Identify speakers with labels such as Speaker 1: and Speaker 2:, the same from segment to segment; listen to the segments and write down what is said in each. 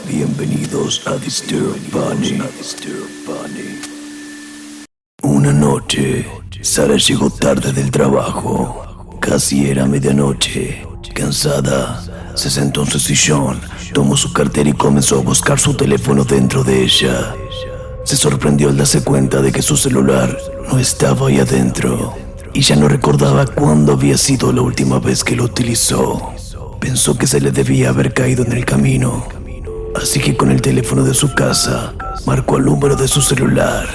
Speaker 1: Bienvenidos a Disturb Bunny. Una noche, Sara llegó tarde del trabajo. Casi era medianoche. Cansada, se sentó en su sillón, tomó su cartera y comenzó a buscar su teléfono dentro de ella. Se sorprendió al darse cuenta de que su celular no estaba ahí adentro y ya no recordaba cuándo había sido la última vez que lo utilizó. Pensó que se le debía haber caído en el camino, así que con el teléfono de su casa marcó el número de su celular.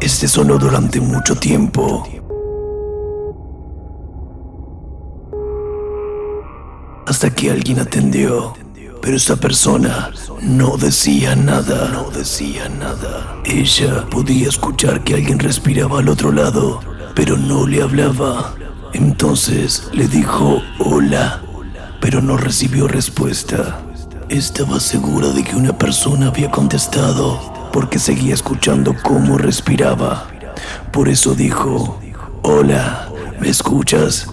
Speaker 1: Este sonó durante mucho tiempo. Hasta que alguien atendió, pero esa persona no decía nada. Ella podía escuchar que alguien respiraba al otro lado, pero no le hablaba. Entonces le dijo hola, pero no recibió respuesta. Estaba segura de que una persona había contestado, porque seguía escuchando cómo respiraba. Por eso dijo: hola, ¿me escuchas?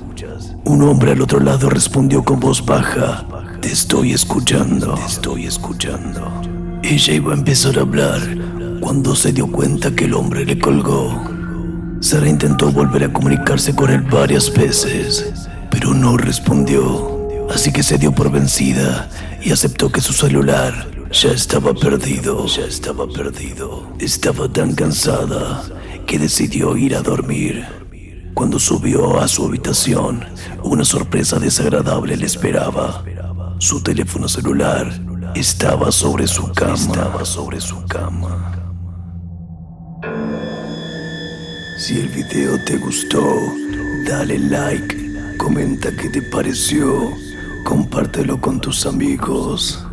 Speaker 1: Un hombre al otro lado respondió con voz baja: te estoy escuchando. Ella iba a empezar a hablar cuando se dio cuenta que el hombre le colgó. Sara intentó volver a comunicarse con él varias veces, pero no respondió. Así que se dio por vencida y aceptó que su celular ya estaba perdido. Estaba tan cansada que decidió ir a dormir. Cuando subió a su habitación, una sorpresa desagradable le esperaba. Su teléfono celular estaba sobre su cama. Si el video te gustó, dale like, comenta qué te pareció, compártelo con tus amigos.